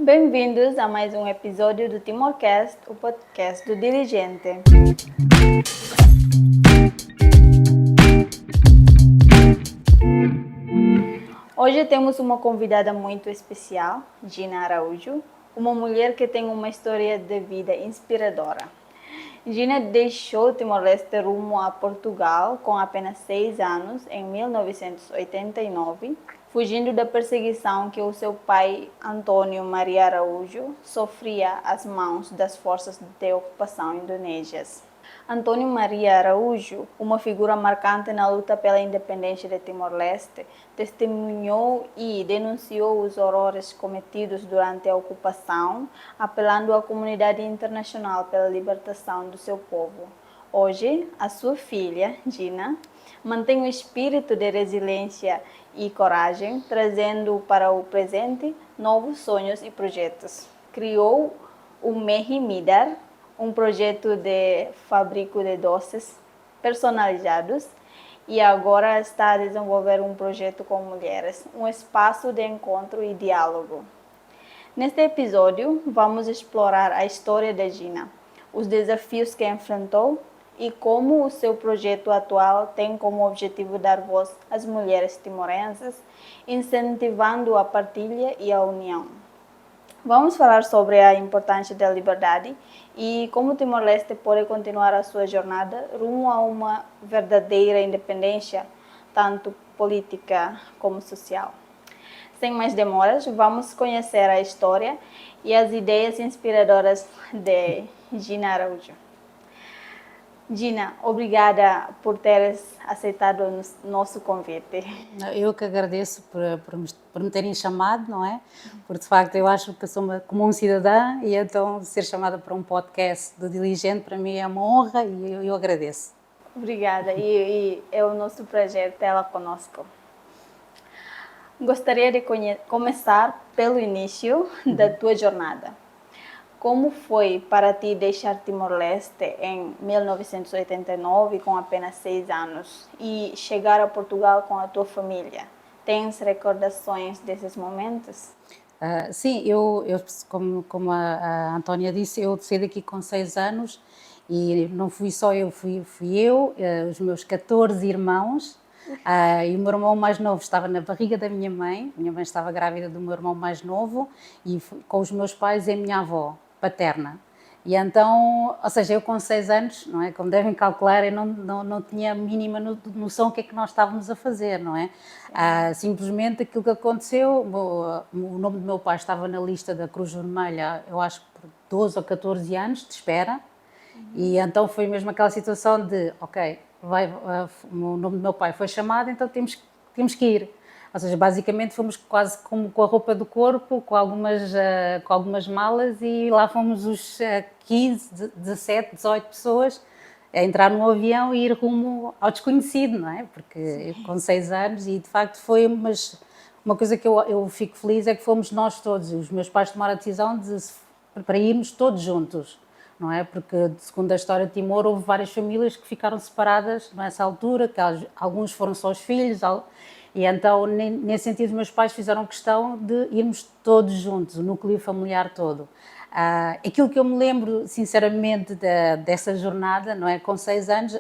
Bem-vindos a mais um episódio do Timorcast, o podcast do Dirigente. Hoje temos uma convidada muito especial, Gina Araújo, uma mulher que tem uma história de vida inspiradora. Gina deixou Timor-Leste rumo a Portugal com apenas 6 anos, em 1989, fugindo da perseguição que o seu pai, Antônio Maria Araújo, sofria às mãos das forças de ocupação indonésias. Antônio Maria Araújo, uma figura marcante na luta pela independência de Timor-Leste, testemunhou e denunciou os horrores cometidos durante a ocupação, apelando à comunidade internacional pela libertação do seu povo. Hoje, a sua filha, Gina, mantém o espírito de resiliência e coragem, trazendo para o presente novos sonhos e projetos. Criou o Mehi Midar, um projeto de fabrico de doces personalizados, e agora está a desenvolver um projeto com mulheres, um espaço de encontro e diálogo. Neste episódio, vamos explorar a história de Gina, os desafios que enfrentou e como o seu projeto atual tem como objetivo dar voz às mulheres timorenses, incentivando a partilha e a união. Vamos falar sobre a importância da liberdade e como Timor-Leste pode continuar a sua jornada rumo a uma verdadeira independência, tanto política como social. Sem mais demoras, vamos conhecer a história e as ideias inspiradoras de Gina Araújo. Gina, obrigada por teres aceitado o nosso convite. Eu que agradeço por me terem chamado, não é? Porque de facto eu acho que sou uma comum cidadã e então ser chamada para um podcast do Diligente para mim é uma honra e eu agradeço. Obrigada, e é o nosso prazer tê-la conosco. Gostaria de começar pelo início da tua jornada. Como foi para ti deixar Timor-Leste em 1989 com apenas 6 anos e chegar a Portugal com a tua família? Tens recordações desses momentos? Sim, como a Antónia disse, eu saí daqui com 6 anos e não fui só eu, fui eu, os meus 14 irmãos, e o meu irmão mais novo estava na barriga da minha mãe estava grávida do meu irmão mais novo e com os meus pais e a minha avó paterna. E então, ou seja, eu com 6 anos, não é? Como devem calcular, eu não tinha a mínima noção do que é que nós estávamos a fazer, não é? Simplesmente aquilo que aconteceu, o nome do meu pai estava na lista da Cruz Vermelha, eu acho que por 12 ou 14 anos de espera, e então foi mesmo aquela situação de, ok, o nome do meu pai foi chamado, então temos que ir. Ou seja, basicamente fomos quase como com a roupa do corpo, com algumas malas, e lá fomos os 15, 17, 18 pessoas a entrar num avião e ir rumo ao desconhecido, não é? Porque eu com 6 anos e de facto foi, mas uma coisa que eu fico feliz é que fomos nós todos, os meus pais tomaram a decisão para irmos todos juntos, não é? Porque, segundo a história de Timor, houve várias famílias que ficaram separadas nessa altura, que alguns foram só os filhos, e então, nesse sentido, os meus pais fizeram questão de irmos todos juntos, o núcleo familiar todo. Aquilo que eu me lembro, sinceramente, dessa jornada, não é? Com 6 anos,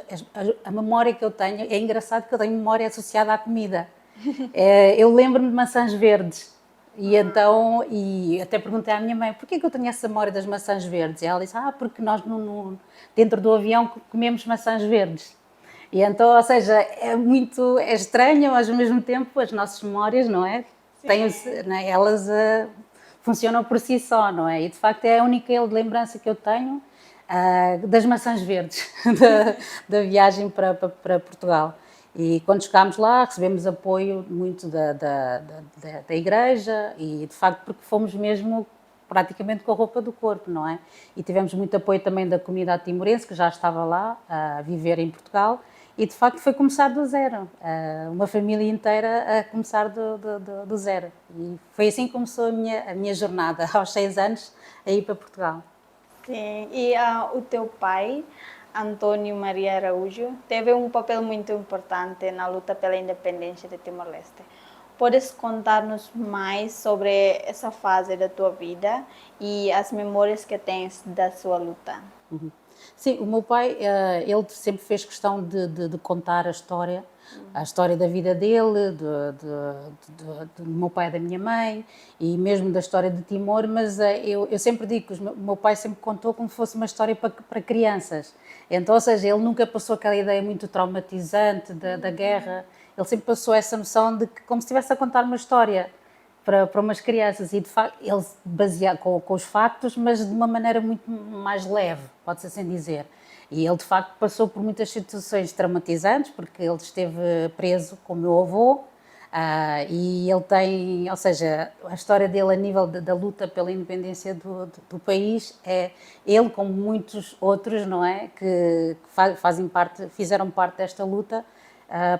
a memória que eu tenho, é engraçado que eu tenho memória associada à comida. Eu lembro-me de maçãs verdes. E então, e até perguntei à minha mãe, porquê que eu tenho essa memória das maçãs verdes? E ela disse, porque nós dentro do avião comemos maçãs verdes. E então, ou seja, é estranho, mas ao mesmo tempo as nossas memórias, não é? Não é? Elas funcionam por si só, não é? E de facto é a única lembrança que eu tenho das maçãs verdes, da viagem para Portugal. E quando chegámos lá, recebemos apoio muito da igreja e, de facto, porque fomos mesmo praticamente com a roupa do corpo, não é? E tivemos muito apoio também da comunidade timorense, que já estava lá a viver em Portugal, e, de facto, foi começar do zero. Uma família inteira a começar do zero. E foi assim que começou a minha jornada, aos 6 anos, a ir para Portugal. Sim, e o teu pai, Antônio Maria Araújo, teve um papel muito importante na luta pela independência de Timor-Leste. Podes contar-nos mais sobre essa fase da tua vida e as memórias que tens da sua luta? Uhum. Sim, o meu pai, ele sempre fez questão de contar a história da vida dele, do meu pai e da minha mãe, e mesmo da história de Timor, mas eu sempre digo que o meu pai sempre contou como se fosse uma história para crianças. Então, ou seja, ele nunca passou aquela ideia muito traumatizante da guerra, ele sempre passou essa noção de que como se estivesse a contar uma história para umas crianças e de facto ele baseado com os factos, mas de uma maneira muito mais leve, pode-se assim dizer. E ele de facto passou por muitas situações traumatizantes, porque ele esteve preso com o meu avô, e ele tem, ou seja, a história dele a nível da luta pela independência do país é ele, como muitos outros, não é, que fizeram parte desta luta,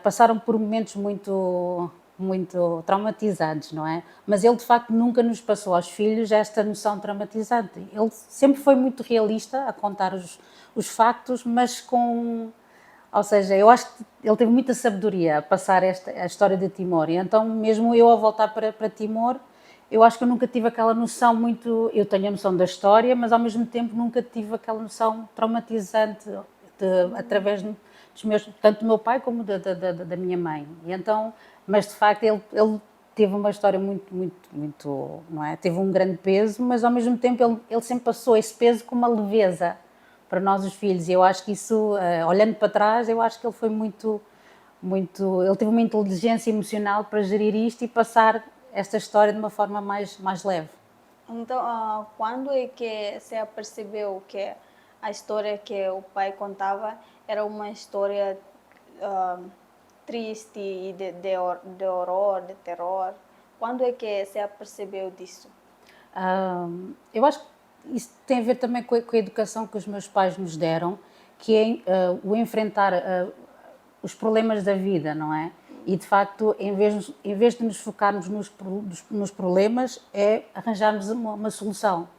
passaram por momentos muito traumatizantes, não é? Mas ele de facto nunca nos passou aos filhos esta noção traumatizante. Ele sempre foi muito realista a contar os factos, mas ou seja, eu acho que ele teve muita sabedoria a passar a história de Timor. E então, mesmo eu a voltar para Timor, eu acho que eu nunca tive aquela noção muito. Eu tenho a noção da história, mas ao mesmo tempo nunca tive aquela noção traumatizante através dos meus, tanto do meu pai como da minha mãe. E então, mas de facto ele teve uma história muito, não é? Teve um grande peso, mas ao mesmo tempo ele sempre passou esse peso com uma leveza para nós os filhos. E eu acho que isso, olhando para trás, eu acho que ele foi ele teve uma inteligência emocional para gerir isto e passar esta história de uma forma mais leve. Então, quando é que se apercebeu que a história que o pai contava era uma história triste e de horror, de terror? Quando é que se apercebeu disso? Eu acho que isso tem a ver também com a educação que os meus pais nos deram, que é o enfrentar os problemas da vida, não é? E de facto, em vez de nos focarmos nos problemas, é arranjarmos uma solução.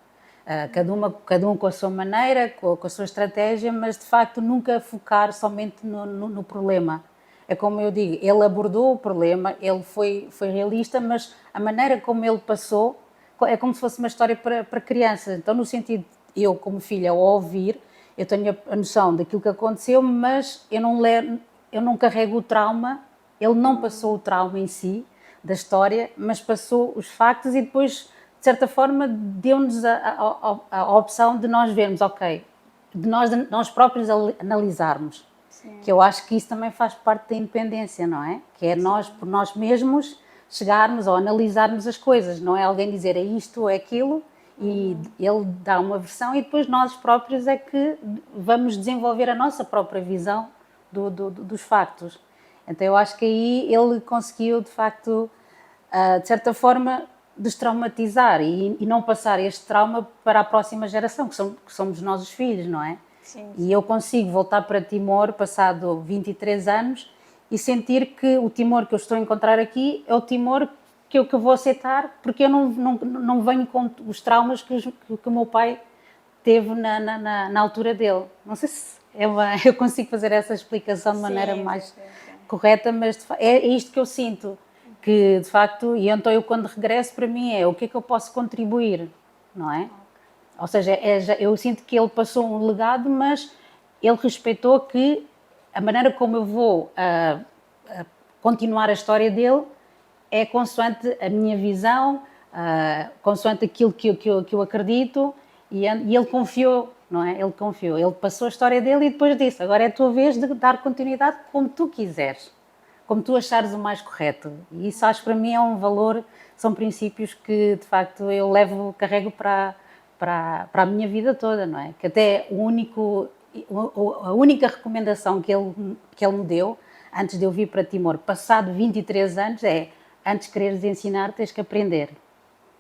Cada um com a sua maneira, com a sua estratégia, mas de facto nunca focar somente no problema. É como eu digo, ele abordou o problema, ele foi realista, mas a maneira como ele passou é como se fosse uma história para crianças. Então, no sentido, eu como filha, ao ouvir, eu tenho a noção daquilo que aconteceu, mas eu não carrego o trauma, ele não passou o trauma em si, da história, mas passou os factos e depois, de certa forma, deu-nos a opção de nós vermos, ok, de nós próprios analisarmos. Sim. Que eu acho que isso também faz parte da independência, não é? Que é nós, por nós mesmos, chegarmos ou analisarmos as coisas, não é alguém dizer é isto ou é aquilo e ele dá uma versão e depois nós próprios é que vamos desenvolver a nossa própria visão dos factos. Então eu acho que aí ele conseguiu, de facto, de certa forma, destraumatizar e não passar este trauma para a próxima geração, que somos nós os filhos, não é? Sim, E eu consigo voltar para Timor, passado 23 anos, e sentir que o Timor que eu estou a encontrar aqui é o Timor que eu vou aceitar, porque eu não venho com os traumas que o meu pai teve na altura dele. Não sei se eu consigo fazer essa explicação de maneira mais sim. correta, mas é isto que eu sinto, que de facto, e então eu quando regresso para mim é o que é que eu posso contribuir, não é? Ou seja, eu sinto que ele passou um legado, mas ele respeitou que a maneira como eu vou continuar a história dele é consoante a minha visão, consoante aquilo que eu acredito, e ele confiou, não é? Ele confiou, ele passou a história dele e depois disse, agora é a tua vez de dar continuidade como tu quiseres, como tu achares o mais correto. E isso acho que para mim é um valor, são princípios que de facto eu carrego para a minha vida toda, não é? Que até a única recomendação que ele me deu, antes de eu vir para Timor, passado 23 anos, é antes de quereres ensinar, tens que aprender.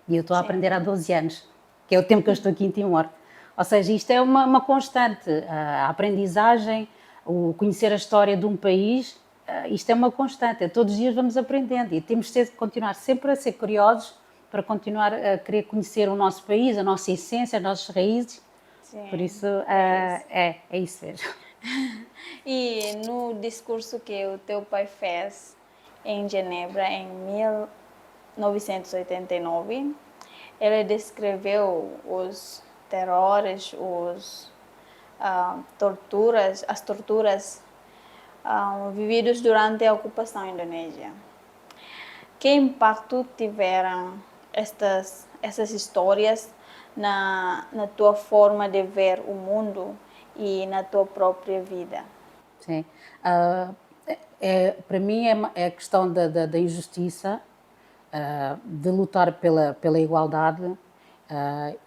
E eu estou a aprender há 12 anos, que é o tempo que eu estou aqui em Timor. Ou seja, isto é uma constante. A aprendizagem, o conhecer a história de um país, isto é uma constante. Todos os dias vamos aprendendo e temos de continuar sempre a ser curiosos para continuar a querer conhecer o nosso país, a nossa essência, as nossas raízes. Sim, Por isso, é isso mesmo. E no discurso que o teu pai fez, em Genebra em 1989. Ele descreveu os terrores, as torturas vividos durante a ocupação indonésia. Que impacto tiveram essas histórias na tua forma de ver o mundo e na tua própria vida? Sim. Para mim é a questão da injustiça, de lutar pela igualdade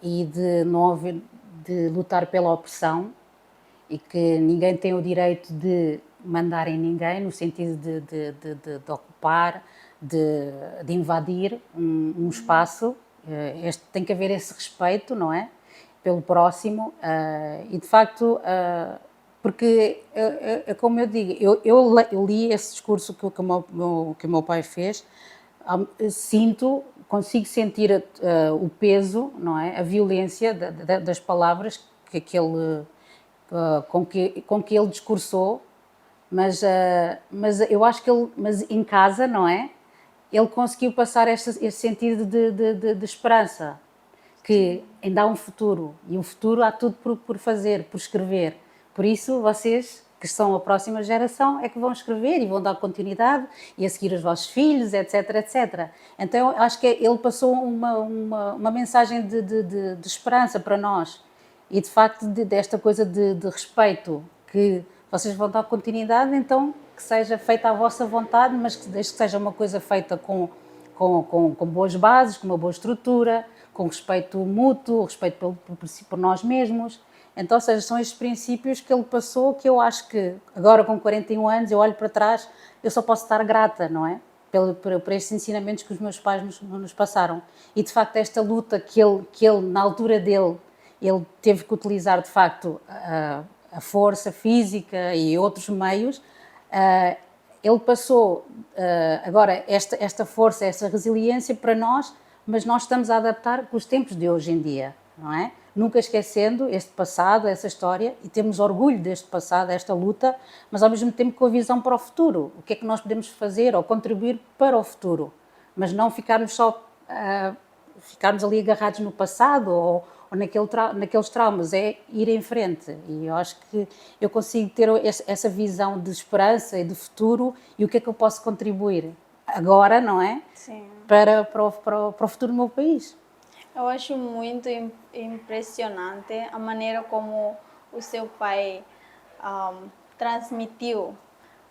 e de não haver, de lutar pela opressão, e que ninguém tem o direito de mandar em ninguém, no sentido de ocupar, de invadir um espaço. Tem que haver esse respeito, não é? Pelo próximo, e de facto, porque é como eu digo, eu li esse discurso que o meu pai fez, consigo sentir o peso, não é? A violência das palavras que ele com que ele discursou, mas eu acho que mas em casa, não é? Ele conseguiu passar esse sentido de esperança, que ainda há um futuro, e o futuro há tudo por fazer, por escrever. Por isso, vocês, que são a próxima geração, é que vão escrever e vão dar continuidade e a seguir os vossos filhos, etc, etc. Então, eu acho que ele passou uma mensagem de esperança para nós. E de facto, desta coisa de respeito, que vocês vão dar continuidade, então que seja feita à vossa vontade, mas desde que seja uma coisa feita com boas bases, com uma boa estrutura, com respeito mútuo, respeito por nós mesmos. Então, ou seja, são estes princípios que ele passou, que eu acho que agora com 41 anos eu olho para trás, eu só posso estar grata, não é? Por estes ensinamentos que os meus pais nos passaram. E de facto esta luta que ele na altura dele, ele teve que utilizar de facto a força física e outros meios, ele passou agora esta força, esta resiliência para nós, mas nós estamos a adaptar com os tempos de hoje em dia, não é? Nunca esquecendo este passado, essa história, e temos orgulho deste passado, desta luta, mas ao mesmo tempo com a visão para o futuro. O que é que nós podemos fazer ou contribuir para o futuro? Mas não ficarmos só ficarmos ali agarrados no passado ou naqueles traumas, é ir em frente. E eu acho que eu consigo ter essa visão de esperança e de futuro e o que é que eu posso contribuir agora, não é? Sim. Para o futuro do meu país. Eu acho muito impressionante a maneira como o seu pai transmitiu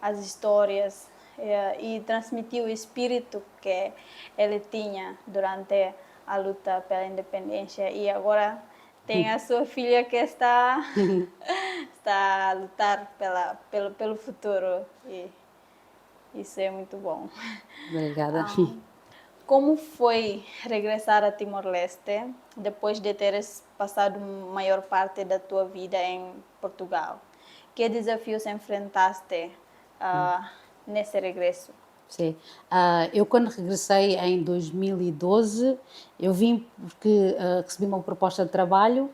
as histórias e transmitiu o espírito que ele tinha durante a luta pela independência. E agora tem a sua filha que está a lutar pelo futuro. E isso é muito bom. Obrigada. Como foi regressar a Timor-Leste depois de teres passado a maior parte da tua vida em Portugal? Que desafios enfrentaste nesse regresso? Sim. Eu quando regressei em 2012, eu vim porque recebi uma proposta de trabalho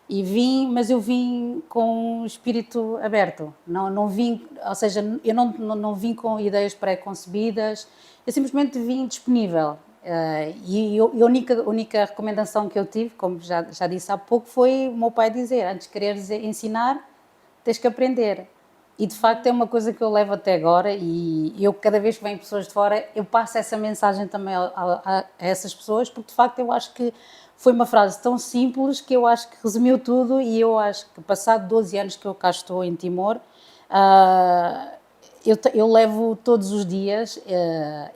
e vim, mas eu vim com o espírito aberto, não vim, ou seja, eu não vim com ideias pré-concebidas, eu simplesmente vim disponível. E a única recomendação que eu tive, como já disse há pouco, foi o meu pai dizer: antes de quereres ensinar, tens que aprender. E de facto é uma coisa que eu levo até agora, e eu cada vez que vêm pessoas de fora, eu passo essa mensagem também a essas pessoas, porque de facto eu acho que foi uma frase tão simples que eu acho que resumiu tudo. E eu acho que passado 12 anos que eu cá estou em Timor, eu levo todos os dias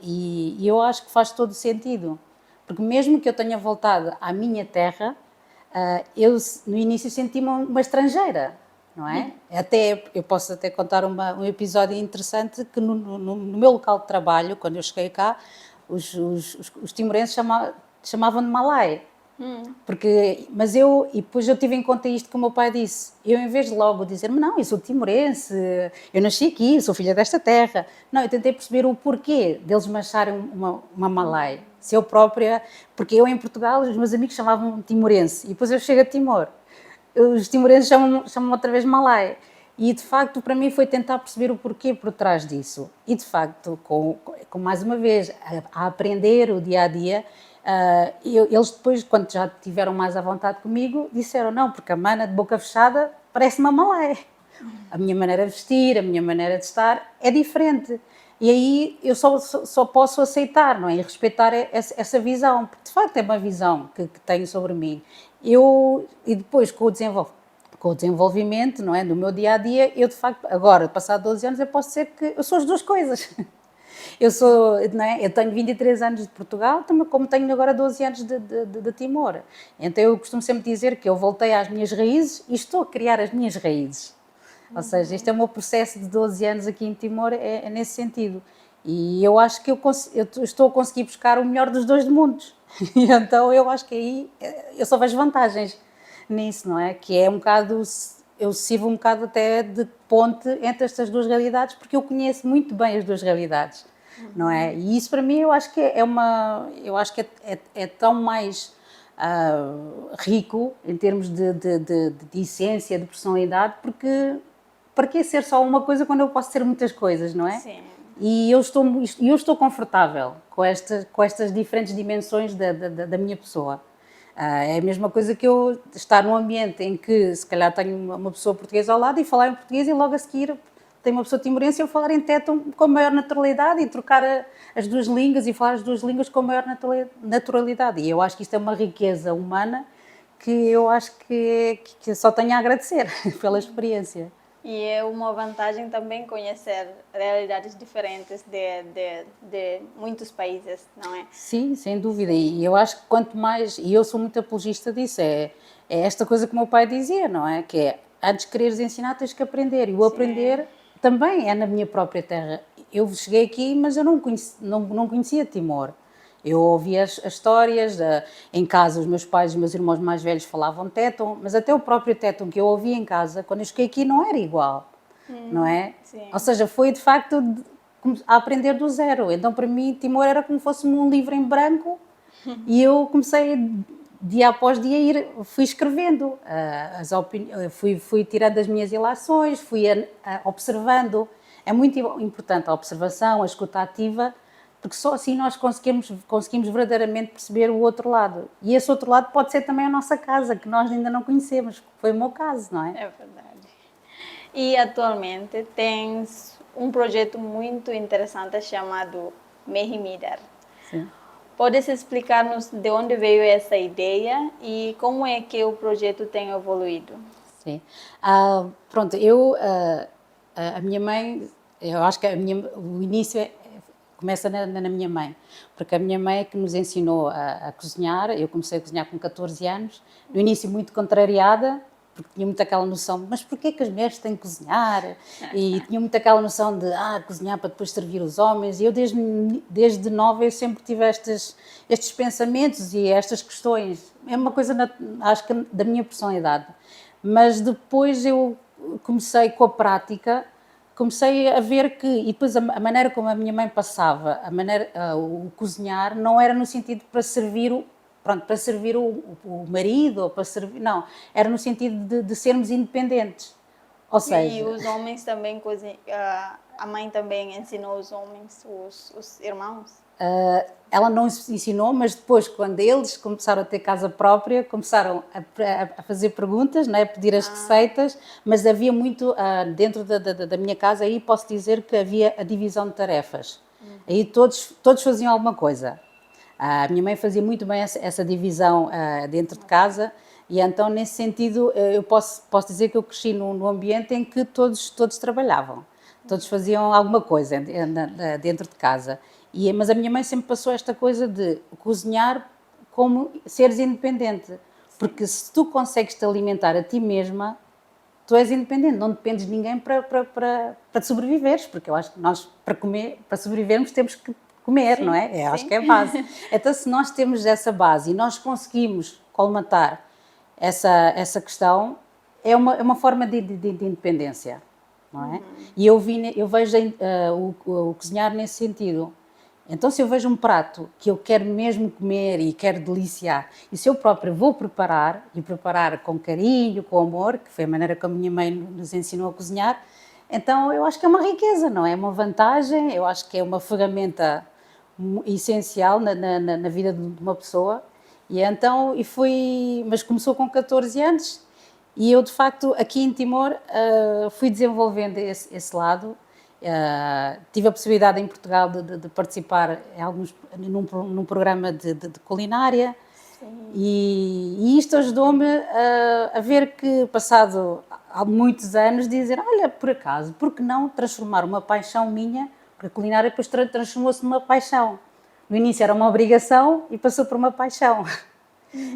e eu acho que faz todo sentido, porque mesmo que eu tenha voltado à minha terra, eu no início senti-me uma estrangeira, não é? Eu posso até contar um episódio interessante que no meu local de trabalho, quando eu cheguei cá, os timorenses chamavam de Malai. E depois eu tive em conta isto que o meu pai disse. Eu, em vez de logo dizer-me, não, eu sou timorense, eu nasci aqui, sou filha desta terra. Não, eu tentei perceber o porquê deles me acharem uma Malai. Se eu própria, porque eu em Portugal, os meus amigos chamavam-me timorense, e depois eu chego a Timor, os timorenses chamam outra vez Malai. E de facto para mim foi tentar perceber o porquê por trás disso. E de facto, com mais uma vez, a aprender o dia a dia, eles depois, quando já estiveram mais à vontade comigo, disseram não, porque a mana de boca fechada parece uma malé. A minha maneira de vestir, a minha maneira de estar é diferente. E aí eu só posso aceitar, não é? E respeitar essa visão, porque de facto é uma visão que tenho sobre mim. E depois com o desenvolvimento, não é? No meu dia a dia, eu de facto, agora, passado 12 anos, eu posso dizer que eu sou as duas coisas. Eu sou, não é? Eu tenho 23 anos de Portugal, como tenho agora 12 anos de Timor. Então eu costumo sempre dizer que eu voltei às minhas raízes e estou a criar as minhas raízes. Ou seja, este é o meu processo de 12 anos aqui em Timor, é nesse sentido. E eu acho que eu estou a conseguir buscar o melhor dos dois mundos. E então eu acho que aí eu só vejo vantagens nisso, não é? Que é um bocado, eu sirvo um bocado até de ponte entre estas duas realidades, porque eu conheço muito bem as duas realidades, não é? E isso para mim eu acho que eu acho que é tão mais rico em termos de essência, de personalidade, porque para que ser só uma coisa quando eu posso ser muitas coisas, não é? Sim. E eu estou confortável com estas diferentes dimensões da minha pessoa. É a mesma coisa que eu estar num ambiente em que se calhar tenho uma pessoa portuguesa ao lado e falar em português e logo a seguir tem uma pessoa timorense e eu falar em téton com a maior naturalidade e trocar as duas línguas e falar as duas línguas com a maior naturalidade. E eu acho que isto é uma riqueza humana que eu acho que só tenho a agradecer pela experiência. E é uma vantagem também conhecer realidades diferentes de muitos países, não é? Sim, sem dúvida. E eu acho que quanto mais, e eu sou muito apologista disso, é essa coisa que o meu pai dizia, não é? Que é, antes de quereres ensinar, tens que aprender. E o aprender também é na minha própria terra. Eu cheguei aqui, mas eu não conhecia Timor. Eu ouvia as histórias, em casa os meus pais e os meus irmãos mais velhos falavam téton, mas até o próprio téton que eu ouvia em casa, quando eu cheguei aqui, não era igual, não é? Sim. Ou seja, foi de facto a aprender do zero. Então para mim Timor era como se fosse um livro em branco e eu comecei dia após dia fui escrevendo, fui tirando as minhas ilações, fui observando. É muito importante a observação, a escuta ativa, porque só assim nós conseguimos verdadeiramente perceber o outro lado. E esse outro lado pode ser também a nossa casa, que nós ainda não conhecemos, que foi o meu caso, não é? É verdade. E atualmente tens um projeto muito interessante chamado Mehimidar. Sim. Podes explicar-nos de onde veio essa ideia e como é que o projeto tem evoluído? Sim. Pronto, a minha mãe, eu acho que o início começa na minha mãe, porque a minha mãe é que nos ensinou a cozinhar. Eu comecei a cozinhar com 14 anos, no início muito contrariada, porque tinha muito aquela noção, mas porquê que as mulheres têm que cozinhar? E tinha muito aquela noção de cozinhar para depois servir os homens. E eu desde nova eu sempre tive estes pensamentos e estas questões. É uma coisa, acho que da minha personalidade. Mas depois eu comecei com a prática, comecei a ver que, e depois a maneira como a minha mãe passava, o cozinhar não era no sentido para servir o marido, ou para servir, não, era no sentido de sermos independentes. Ou seja, E os homens também cozinham, a mãe também ensinou os homens, os irmãos? ela não ensinou, mas depois, quando eles começaram a ter casa própria, começaram a fazer perguntas, não é? A pedir as receitas, mas havia muito, dentro da minha casa, aí posso dizer que havia a divisão de tarefas. Aí todos faziam alguma coisa. A minha mãe fazia muito bem essa divisão dentro de casa, e então, nesse sentido, eu posso dizer que eu cresci num ambiente em que todos trabalhavam. Todos faziam alguma coisa dentro de casa. Mas a minha mãe sempre passou esta coisa de cozinhar como seres independente. Porque se tu consegues te alimentar a ti mesma, tu és independente, não dependes de ninguém para sobreviveres. Porque eu acho que nós, para sobrevivermos, temos que comer, Sim, não é? Acho sim. que é a base. Então, se nós temos essa base e nós conseguimos colmatar essa questão, é uma forma de independência, não é? E eu vejo o cozinhar nesse sentido. Então, se eu vejo um prato que eu quero mesmo comer e quero deliciar, e se eu própria vou preparar, e preparar com carinho, com amor, que foi a maneira como a minha mãe nos ensinou a cozinhar, então eu acho que é uma riqueza, não é? É uma vantagem, eu acho que é uma ferramenta essencial na vida de uma pessoa. E então, mas começou com 14 anos, e eu, de facto, aqui em Timor, fui desenvolvendo esse lado. Tive a possibilidade em Portugal de participar num programa de culinária. Sim. E isto ajudou-me a ver que, passado há muitos anos, dizer, olha, por acaso, por que não transformar uma paixão minha, porque a culinária depois transformou-se numa paixão. No início era uma obrigação e passou por uma paixão.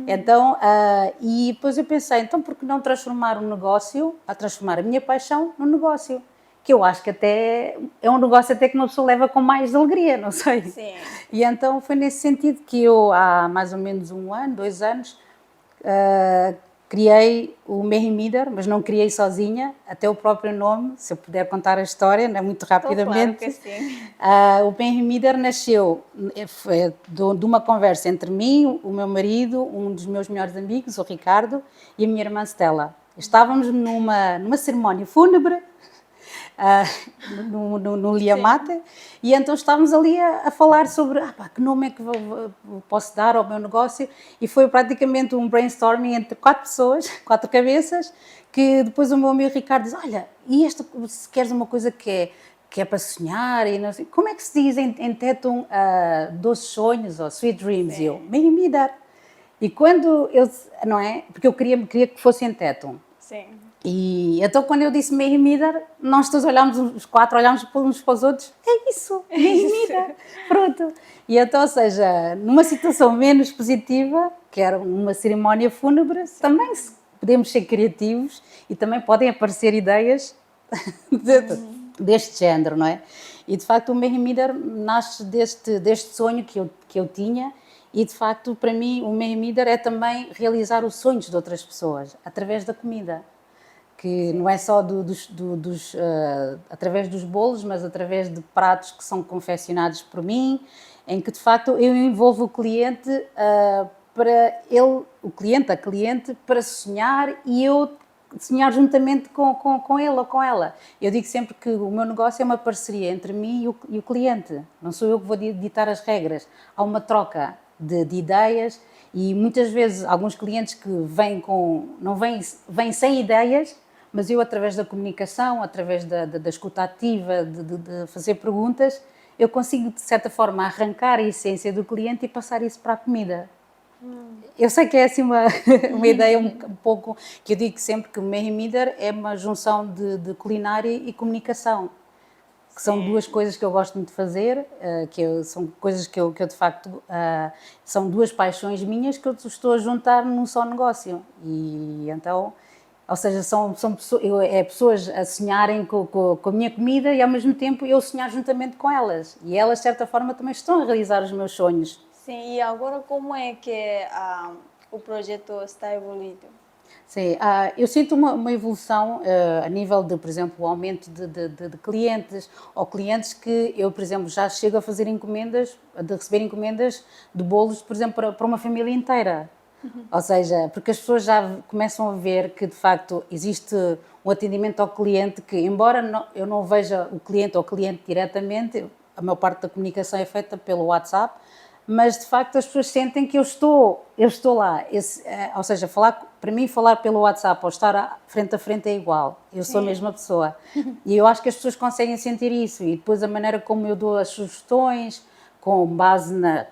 Então, e depois eu pensei, então por que não transformar um negócio, transformar a minha paixão num negócio? Que eu acho que até é um negócio até que uma pessoa leva com mais alegria, não sei. Sim. E então foi nesse sentido que eu, há mais ou menos 1 ano, 2 anos, criei o Mehimider, mas não criei sozinha, até o próprio nome, se eu puder contar a história, né, muito rapidamente. Claro que sim. O Mehimider nasceu de uma conversa entre mim, o meu marido, um dos meus melhores amigos, o Ricardo, e a minha irmã Stella. Estávamos numa cerimónia fúnebre, no Liamate, e então estávamos ali a falar sobre que nome é que posso dar ao meu negócio, e foi praticamente um brainstorming entre 4 pessoas, 4 cabeças, que depois o meu amigo Ricardo diz, olha, e se queres uma coisa que é para sonhar, e não sei, como é que se diz em Tetum doces sonhos ou sweet dreams? E eu, Mehimider. E quando eu, não é? Porque eu queria que fosse em Tetum. Sim. E então quando eu disse Mehimider, nós todos olhámos, os 4 olhámos uns para os outros, é isso, Mehimider, pronto. E então, ou seja, numa situação menos positiva, que era uma cerimónia fúnebre, também podemos ser criativos e também podem aparecer ideias deste género, não é? E de facto o Mehimider nasce deste sonho que eu tinha. E de facto, para mim, o Mehimider é também realizar os sonhos de outras pessoas através da comida, que não é só através dos bolos, mas através de pratos que são confeccionados por mim, em que de facto eu envolvo o cliente para ele, a cliente, para sonhar e eu sonhar juntamente com ele ou com ela. Eu digo sempre que o meu negócio é uma parceria entre mim e o cliente. Não sou eu que vou ditar as regras. Há uma troca de ideias e muitas vezes alguns clientes que vêm sem ideias, mas eu, através da comunicação, através da escuta ativa, de fazer perguntas, eu consigo, de certa forma, arrancar a essência do cliente e passar isso para a comida. Eu sei que é assim uma ideia um pouco, que eu digo sempre que o Mehimider é uma junção de culinária e comunicação, que são duas coisas que eu gosto muito de fazer, são coisas que eu de facto, são 2 paixões minhas que eu estou a juntar num só negócio. E então, ou seja, são pessoas a sonharem com a minha comida e ao mesmo tempo eu sonhar juntamente com elas. E elas, de certa forma, também estão a realizar os meus sonhos. Sim, e agora como é que o projeto está evoluindo? Sim, eu sinto uma evolução a nível de, por exemplo, o aumento de clientes, ou clientes que eu, por exemplo, já chego a fazer encomendas, de receber encomendas de bolos, por exemplo, para uma família inteira. Ou seja, porque as pessoas já começam a ver que, de facto, existe um atendimento ao cliente que, embora eu não veja o cliente ou o cliente diretamente, a maior parte da comunicação é feita pelo WhatsApp, mas, de facto, as pessoas sentem que eu estou lá. Ou seja, para mim, falar pelo WhatsApp ou estar frente a frente é igual. Eu sou a mesma pessoa. E eu acho que as pessoas conseguem sentir isso. E depois a maneira como eu dou as sugestões, com base na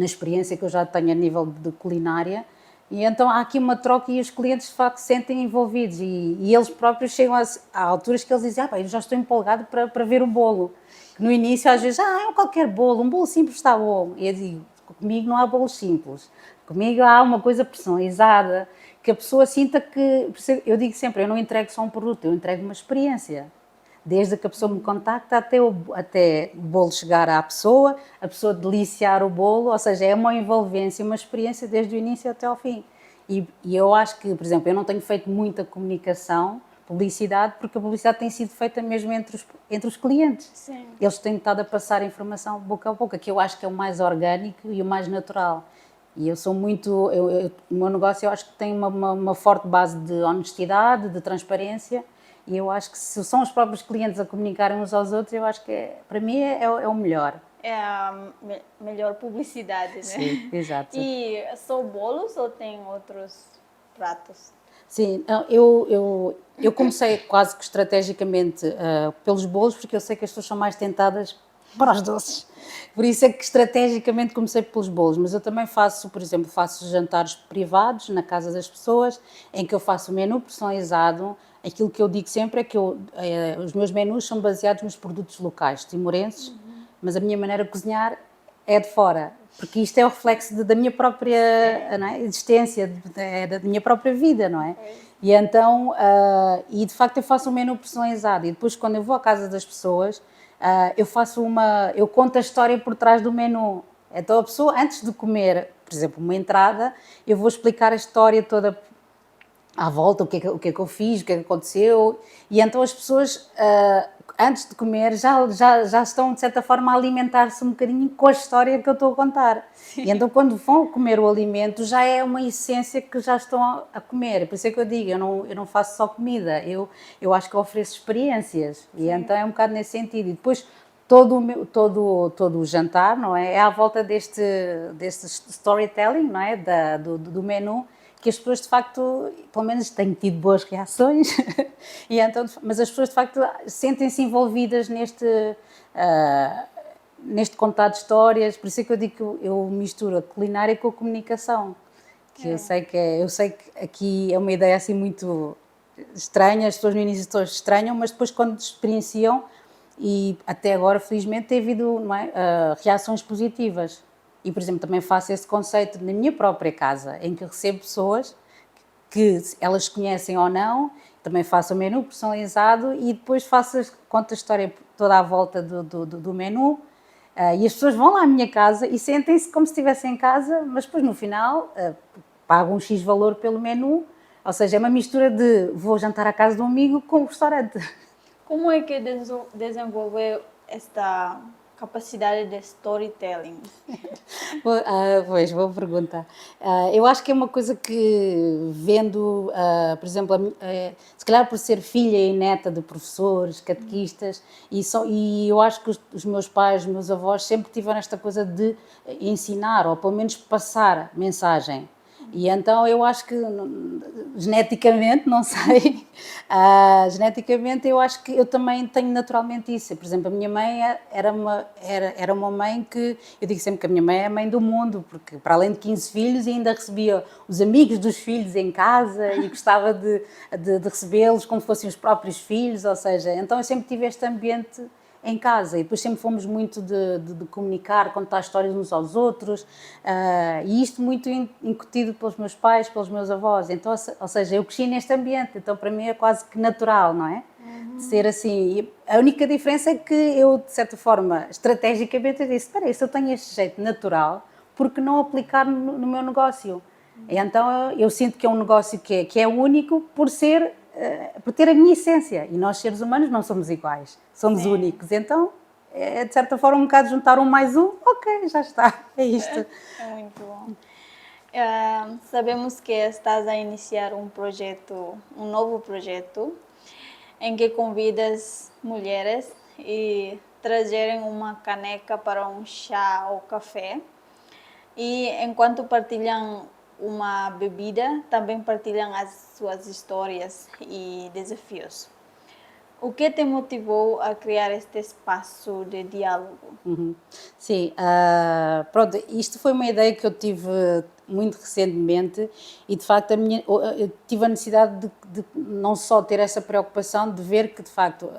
experiência que eu já tenho a nível de culinária, e então há aqui uma troca e os clientes de facto se sentem envolvidos e eles próprios chegam a alturas que eles dizem, eu já estou empolgado para ver o bolo. No início às vezes, é qualquer bolo, um bolo simples está bom. E eu digo, comigo não há bolos simples, comigo há uma coisa personalizada, que a pessoa sinta que, eu digo sempre, eu não entrego só um produto, eu entrego uma experiência. Desde que a pessoa me contacta até o bolo chegar à pessoa, a pessoa deliciar o bolo, ou seja, é uma envolvência, uma experiência desde o início até ao fim. E eu acho que, por exemplo, eu não tenho feito muita comunicação, publicidade, porque a publicidade tem sido feita mesmo entre os clientes. Sim. Eles têm estado a passar a informação boca a boca, que eu acho que é o mais orgânico e o mais natural. E eu sou muito... o meu negócio eu acho que tem uma forte base de honestidade, de transparência, e eu acho que se são os próprios clientes a comunicarem uns aos outros, eu acho que para mim é o melhor. É a melhor publicidade, né? Sim, exato. E só bolos ou tem outros pratos? Sim, não, eu comecei quase que estrategicamente pelos bolos, porque eu sei que as pessoas são mais tentadas para os doces. Por isso é que estrategicamente comecei pelos bolos, mas eu também faço, por exemplo, faço jantares privados na casa das pessoas, em que eu faço o menu personalizado. Aquilo que eu digo sempre é que os meus menus são baseados nos produtos locais, timorenses, mas a minha maneira de cozinhar é de fora, porque isto é o reflexo da minha própria, não é, existência, da minha própria vida, não é? E então, e de facto eu faço um menu personalizado, e depois quando eu vou à casa das pessoas, eu conto a história por trás do menu. Então a pessoa, antes de comer, por exemplo, uma entrada, eu vou explicar a história toda à volta, o que é que eu fiz, o que é que aconteceu, e então as pessoas, antes de comer, já estão, de certa forma, a alimentar-se um bocadinho com a história que eu estou a contar. Sim. E então, quando vão comer o alimento, já é uma essência que já estão a comer. Por isso é que eu digo, eu não faço só comida, eu acho que eu ofereço experiências, sim. E então é um bocado nesse sentido. E depois, todo o jantar, não é? É à volta deste storytelling, não é? Do menu, que as pessoas, de facto, pelo menos têm tido boas reações, e então, mas as pessoas, de facto, sentem-se envolvidas neste contar de histórias. Por isso é que eu digo que eu misturo a culinária com a comunicação, que eu sei que aqui é uma ideia assim muito estranha, as pessoas no início todas estranham, mas depois quando experienciam, e até agora, felizmente, tem havido, não é, reações positivas. E, por exemplo, também faço esse conceito na minha própria casa, em que recebo pessoas que elas conhecem ou não, também faço o menu personalizado e depois conto a história toda à volta do menu, e as pessoas vão lá à minha casa e sentem-se como se estivessem em casa, mas depois no final pagam um X valor pelo menu, ou seja, é uma mistura de vou jantar à casa de um amigo com um restaurante. Como é que desenvolveu esta capacidade de storytelling? Pois, boa pergunta. Eu acho que é uma coisa que, vendo, por exemplo, se calhar por ser filha e neta de professores, catequistas, e eu acho que os meus pais, os meus avós sempre tiveram esta coisa de ensinar, ou pelo menos passar mensagem. E então eu acho que, geneticamente, não sei, geneticamente eu acho que eu também tenho naturalmente isso. Por exemplo, a minha mãe era uma mãe que, eu digo sempre que a minha mãe é a mãe do mundo, porque para além de 15 filhos ainda recebia os amigos dos filhos em casa e gostava de recebê-los como fossem os próprios filhos, ou seja, então eu sempre tive este ambiente em casa e depois sempre fomos muito de comunicar, contar histórias uns aos outros, e isto muito incutido pelos meus pais, pelos meus avós, então, ou seja, eu cresci neste ambiente, então para mim é quase que natural, não é? De ser assim. E a única diferença é que eu, de certa forma, estrategicamente, eu disse, espera aí, se eu tenho este jeito natural, por que não aplicar no meu negócio? E então eu sinto que é um negócio que é único por ter a minha essência, e nós seres humanos não somos iguais, somos Sim. únicos, então é de certa forma um bocado juntar um mais um, ok, já está, é isto. É muito bom. Sabemos que estás a iniciar um novo projeto, em que convidas mulheres e trazerem uma caneca para um chá ou café, e enquanto partilham uma bebida, também partilham as suas histórias e desafios. O que te motivou a criar este espaço de diálogo? Sim, pronto, isto foi uma ideia que eu tive muito recentemente e de facto eu tive a necessidade de não só ter essa preocupação de ver que de facto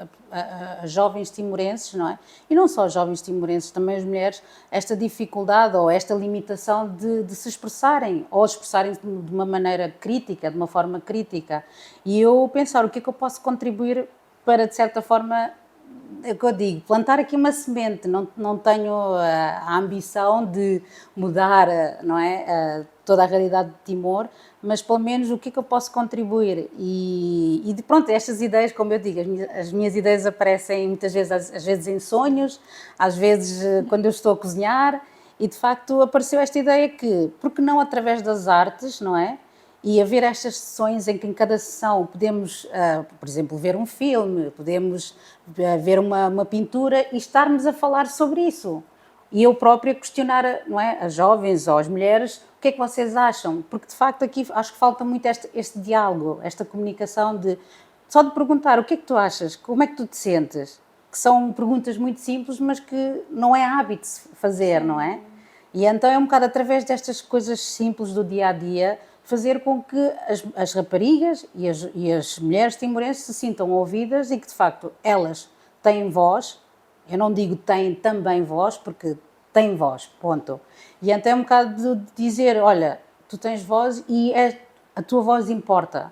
as jovens timorenses, não é? E não só os jovens timorenses, também as mulheres, esta dificuldade ou esta limitação de se expressarem ou expressarem de uma maneira crítica, de uma forma crítica. E eu pensar o que é que eu posso contribuir para, de certa forma, é o que eu digo, plantar aqui uma semente, não tenho a ambição de mudar, não é, toda a realidade de Timor, mas pelo menos o que é que eu posso contribuir pronto, estas ideias, como eu digo, as minhas ideias aparecem muitas vezes, às vezes em sonhos, às vezes quando eu estou a cozinhar, e de facto apareceu esta ideia que, porque não através das artes, não é? E haver estas sessões em que em cada sessão podemos, por exemplo, ver um filme, podemos ver uma pintura e estarmos a falar sobre isso. E eu própria questionar, não é, as jovens ou as mulheres, o que é que vocês acham? Porque de facto aqui acho que falta muito este diálogo, esta comunicação só de perguntar o que é que tu achas, como é que tu te sentes? Que são perguntas muito simples, mas que não é hábito fazer, não é? E então é um bocado através destas coisas simples do dia a dia fazer com que as raparigas e as mulheres timorenses se sintam ouvidas e que de facto elas têm voz. Eu não digo têm também voz, porque têm voz, ponto. E então é um bocado de dizer, olha, tu tens voz e a tua voz importa.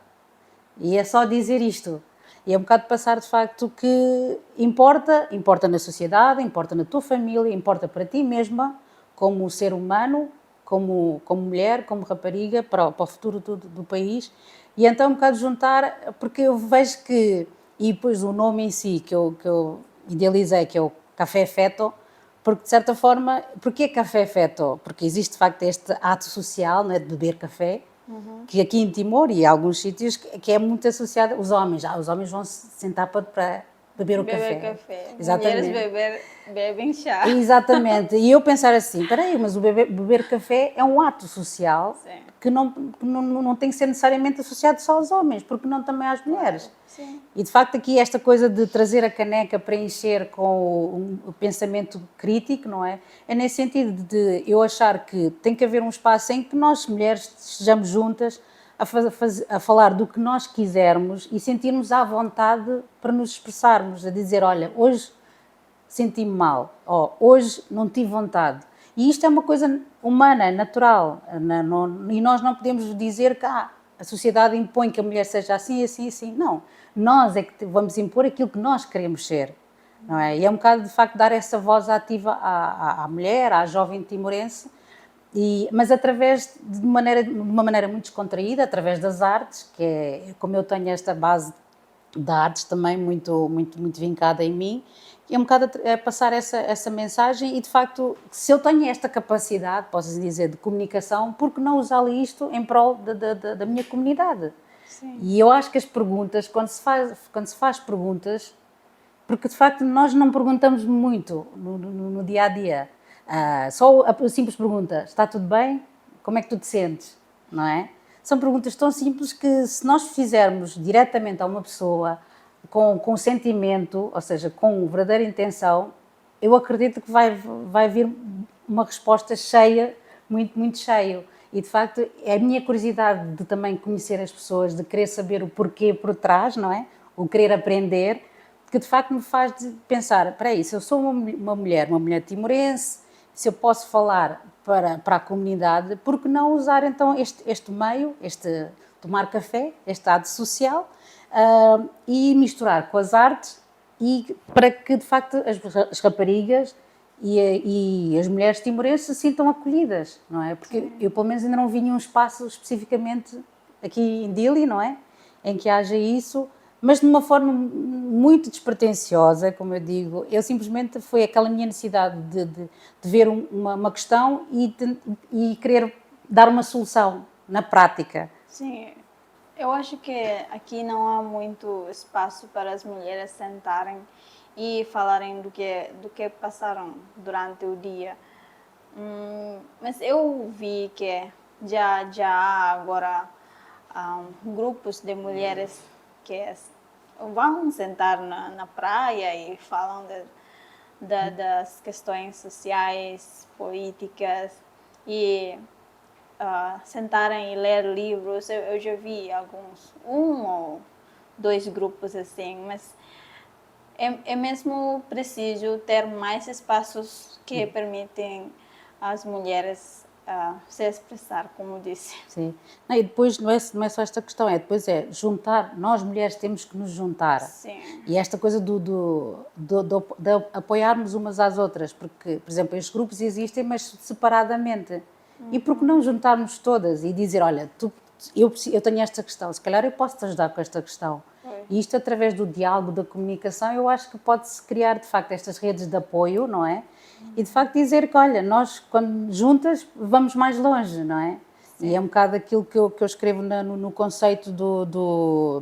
E é só dizer isto. E é um bocado de passar de facto que importa na sociedade, importa na tua família, importa para ti mesma, como ser humano, como mulher, como rapariga, para o futuro do país. E então é um bocado juntar, porque eu vejo que, e depois o nome em si que eu idealizei, que é o Café Feto, porque de certa forma, porquê Café Feto? Porque existe de facto este ato social, né, de beber café, que aqui em Timor e em alguns sítios que é muito associado, os homens vão se sentar para beber o Beber café. café. Mulheres Exatamente. bebem chá. Exatamente. E eu pensar assim, peraí, mas o beber café é um ato social Sim. que não tem que ser necessariamente associado só aos homens, porque não também às mulheres. Sim. E de facto aqui esta coisa de trazer a caneca para encher com o pensamento crítico, não é? É nesse sentido de eu achar que tem que haver um espaço em que nós, mulheres, estejamos juntas a falar do que nós quisermos e sentirmos à vontade para nos expressarmos, a dizer, olha, hoje senti-me mal, hoje não tive vontade. E isto é uma coisa humana, natural, e nós não podemos dizer que a sociedade impõe que a mulher seja assim, assim, assim. Não, nós é que vamos impor aquilo que nós queremos ser. Não é? E é um bocado, de facto, dar essa voz ativa à mulher, à jovem timorense, mas através de uma maneira muito descontraída, através das artes, que é como eu tenho esta base de artes também muito, muito, muito vincada em mim, e é um bocado a passar essa mensagem e, de facto, se eu tenho esta capacidade, posso dizer, de comunicação, por que não usar isto em prol da minha comunidade? Sim. E eu acho que as perguntas, quando se faz perguntas, porque de facto nós não perguntamos muito no dia a dia. Só a simples pergunta: está tudo bem? Como é que tu te sentes? Não é? São perguntas tão simples que, se nós fizermos diretamente a uma pessoa com sentimento, ou seja, com verdadeira intenção, eu acredito que vai vir uma resposta cheia, muito, muito cheio. E de facto é a minha curiosidade de também conhecer as pessoas, de querer saber o porquê por trás, não é? O querer aprender, que de facto me faz pensar, espera aí, se eu sou uma mulher timorense, se eu posso falar para a comunidade, por que não usar então este meio, este tomar café, este ato social, e misturar com as artes, e para que de facto as raparigas e as mulheres timorenses se sintam acolhidas, não é? Porque eu pelo menos ainda não vi nenhum espaço especificamente aqui em Dili, não é? Em que haja isso, mas de uma forma muito despretensiosa, como eu digo. Eu simplesmente foi aquela minha necessidade de ver uma questão e querer dar uma solução na prática. Sim, eu acho que aqui não há muito espaço para as mulheres sentarem e falarem do que passaram durante o dia. Mas eu vi que já há agora grupos de mulheres que vão sentar na praia e falam das questões sociais, políticas e sentarem e ler livros. Eu já vi um ou dois grupos assim, mas é mesmo preciso ter mais espaços que permitem às mulheres se expressar, como disse. Sim. Não, e depois não é só esta questão, depois juntar, nós mulheres temos que nos juntar. Sim. E esta coisa de apoiarmos umas às outras, porque, por exemplo, estes grupos existem, mas separadamente. E por que não juntarmos todas e dizer, olha, eu tenho esta questão, se calhar eu posso te ajudar com esta questão. E isto, através do diálogo, da comunicação, eu acho que pode-se criar, de facto, estas redes de apoio, não é? E, de facto, dizer que, olha, nós, quando juntas, vamos mais longe, não é? Sim. E é um bocado aquilo que eu escrevo no conceito do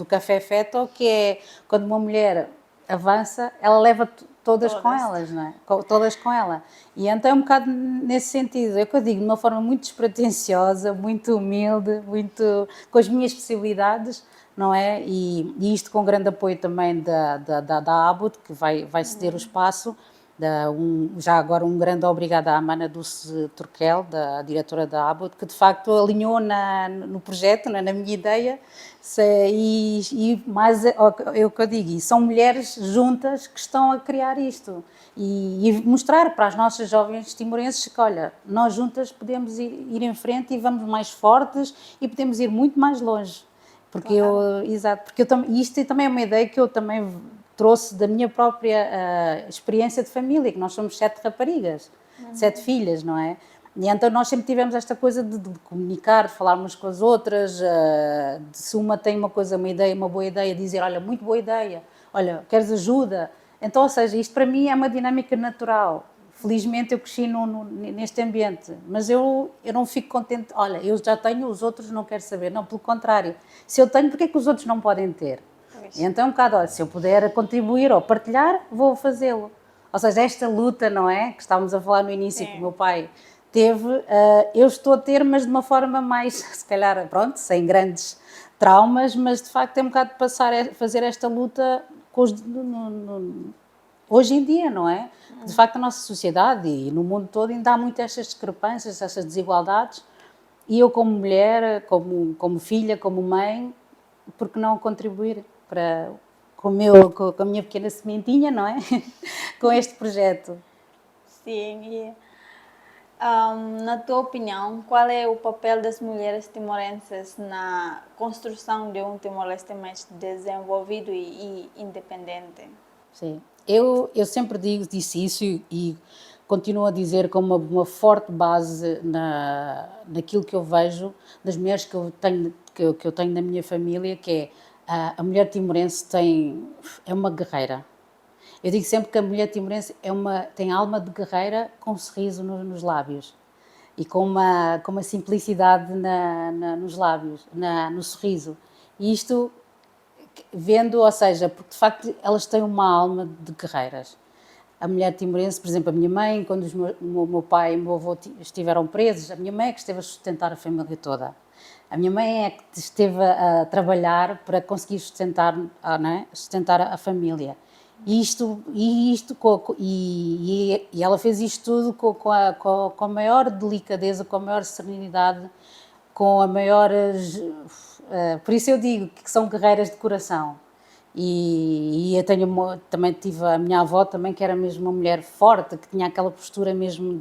café feto, que é quando uma mulher avança, ela leva todas com elas, não é? Todas com ela. E então é um bocado nesse sentido. É o que eu digo, de uma forma muito despretensiosa, muito humilde, muito com as minhas possibilidades, não é? E isto com grande apoio também da ABUT, que vai ceder o espaço. Já agora um grande obrigado à Amana Dulce Turquel, da diretora da ABUT, que de facto alinhou no projeto, na minha ideia, e mais é o que eu digo, e são mulheres juntas que estão a criar isto e mostrar para as nossas jovens timorenses que, olha, nós juntas podemos ir em frente e vamos mais fortes e podemos ir muito mais longe. Porque claro. Isto também é uma ideia que eu também trouxe da minha própria experiência de família, que nós somos 7 raparigas, 7 filhas, não é? E então nós sempre tivemos esta coisa de comunicar, de falar umas com as outras, se uma tem uma ideia, uma boa ideia, dizer, olha, muito boa ideia, olha, queres ajuda? Então, ou seja, isto para mim é uma dinâmica natural. Felizmente eu cresci neste ambiente, mas eu não fico contente, olha, eu já tenho, os outros não quero saber, não, pelo contrário, se eu tenho, porque é que os outros não podem ter? E então é um bocado, olha, se eu puder contribuir ou partilhar, vou fazê-lo. Ou seja, esta luta, não é, que estávamos a falar no início, que o meu pai teve, eu estou a ter, mas de uma forma mais, se calhar, pronto, sem grandes traumas, mas de facto é um bocado de fazer esta luta com hoje em dia, não é? De facto, a nossa sociedade e no mundo todo ainda há muito estas discrepâncias, estas desigualdades, e eu como mulher, como filha, como mãe, por que não contribuir com a minha pequena sementinha, não é? Com este projeto. Sim, e na tua opinião, qual é o papel das mulheres timorenses na construção de um Timor-Leste mais desenvolvido e independente? Sim, eu sempre disse isso e continuo a dizer como uma forte base naquilo que eu vejo das mulheres que eu tenho na minha família, que é a mulher timorense é uma guerreira. Eu digo sempre que a mulher timorense tem alma de guerreira com um sorriso nos lábios e com uma simplicidade nos lábios, no sorriso. E isto vendo, ou seja, porque de facto elas têm uma alma de guerreiras. A mulher timorense, por exemplo, a minha mãe, quando o meu pai e o meu avô estiveram presos, a minha mãe é que esteve a sustentar a família toda. A minha mãe é que esteve a trabalhar para conseguir sustentar, não é? Sustentar a família. E ela fez isto tudo com a maior delicadeza, com a maior serenidade, com a maior... por isso eu digo que são guerreiras de coração. E eu também tive a minha avó também, que era mesmo uma mulher forte, que tinha aquela postura mesmo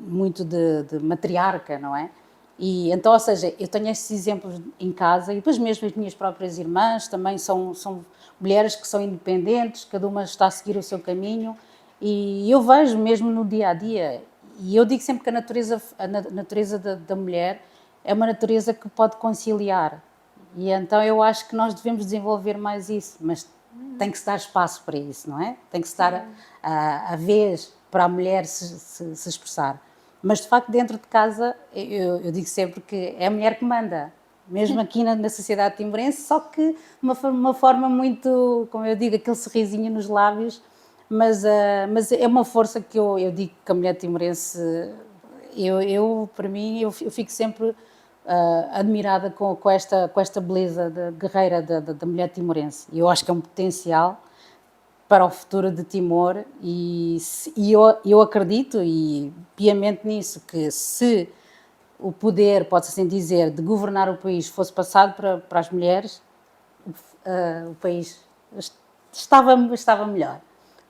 muito de matriarca, não é? E então, ou seja, eu tenho estes exemplos em casa e depois mesmo as minhas próprias irmãs também são mulheres que são independentes, cada uma está a seguir o seu caminho e eu vejo mesmo no dia a dia, e eu digo sempre que a natureza da mulher é uma natureza que pode conciliar, e então eu acho que nós devemos desenvolver mais isso, mas tem que se dar espaço para isso, não é? Tem que se dar a vez para a mulher se expressar. Mas, de facto, dentro de casa, eu digo sempre que é a mulher que manda, mesmo aqui na sociedade timorense, só que de uma forma muito, como eu digo, aquele sorrisinho nos lábios, mas é uma força que eu digo que a mulher timorense, para mim, eu fico sempre admirada com esta beleza guerreira da mulher timorense. Eu acho que é um potencial para o futuro de Timor e eu acredito e piamente nisso, que se o poder, pode-se assim dizer, de governar o país fosse passado para as mulheres, o país estava melhor.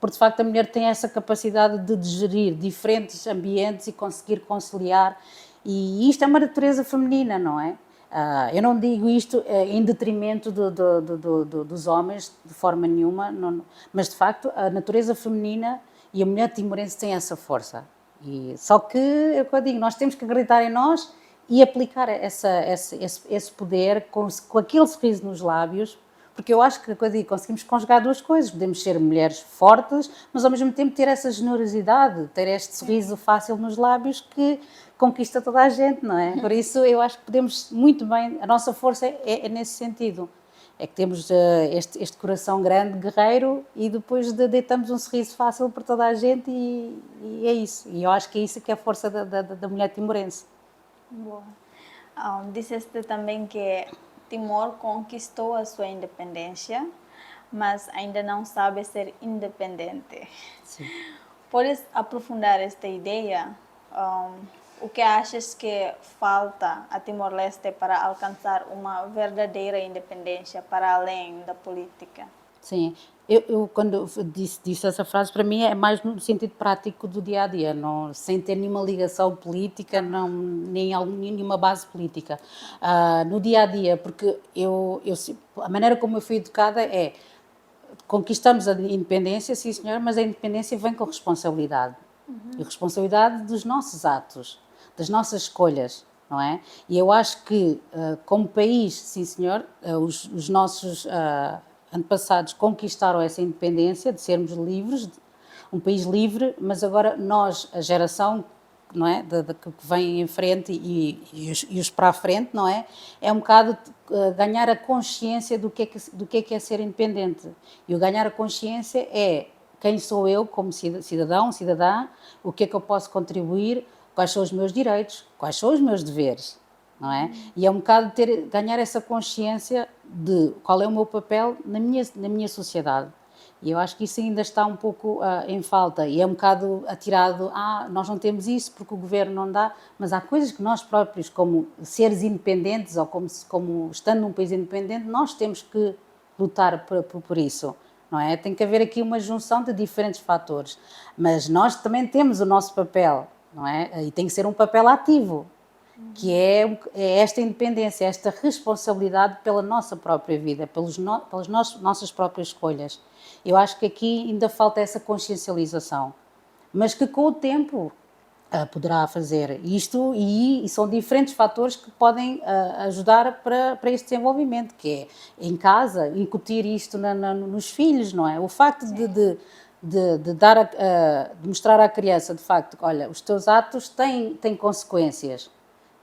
porque de facto a mulher tem essa capacidade de gerir diferentes ambientes e conseguir conciliar, e isto é uma natureza feminina, não é? Eu não digo isto em detrimento dos homens, de forma nenhuma, mas de facto a natureza feminina e a mulher timorense tem essa força. Só que, é o que eu digo, nós temos que acreditar em nós e aplicar esse poder com aquele sorriso nos lábios, porque eu acho que, é o que eu digo, conseguimos conjugar duas coisas. Podemos ser mulheres fortes, mas ao mesmo tempo ter essa generosidade, ter este sorriso fácil nos lábios que conquista toda a gente, não é? Por isso eu acho que podemos muito bem, a nossa força é nesse sentido. É que temos este coração grande, guerreiro, e depois deitamos um sorriso fácil para toda a gente e é isso. E eu acho que é isso que é a força da mulher timorense. Boa. Disseste também que Timor conquistou a sua independência, mas ainda não sabe ser independente. Sim. Podes aprofundar esta ideia? O que achas que falta a Timor-Leste para alcançar uma verdadeira independência para além da política? Sim, eu quando disse essa frase, para mim é mais no sentido prático do dia a dia, não, sem ter nenhuma ligação política, não, nenhuma base política. No dia a dia, porque a maneira como eu fui educada é conquistamos a independência, sim senhor, mas a independência vem com responsabilidade. E responsabilidade dos nossos atos, das nossas escolhas, não é? E eu acho que, como país, sim senhor, os nossos antepassados conquistaram essa independência de sermos livres, um país livre, mas agora nós, a geração, não é, que vem em frente e os para a frente, não é? É um bocado ganhar a consciência do que é ser independente. E o ganhar a consciência é quem sou eu como cidadão, cidadã, o que é que eu posso contribuir, quais são os meus direitos, quais são os meus deveres, não é? E é um bocado ganhar essa consciência de qual é o meu papel na minha sociedade. E eu acho que isso ainda está um pouco em falta e é um bocado atirado, nós não temos isso porque o governo não dá, mas há coisas que nós próprios, como seres independentes ou como estando num país independente, nós temos que lutar por isso. Não é? Tem que haver aqui uma junção de diferentes fatores, mas nós também temos o nosso papel, não é? E tem que ser um papel ativo, que é esta independência, esta responsabilidade pela nossa própria vida, pelas nossas próprias escolhas. Eu acho que aqui ainda falta essa consciencialização, mas que com o tempo poderá fazer isto e são diferentes fatores que podem ajudar para este desenvolvimento, que é em casa, incutir isto nos filhos, não é? O facto de mostrar à criança, de facto, olha, os teus atos têm consequências.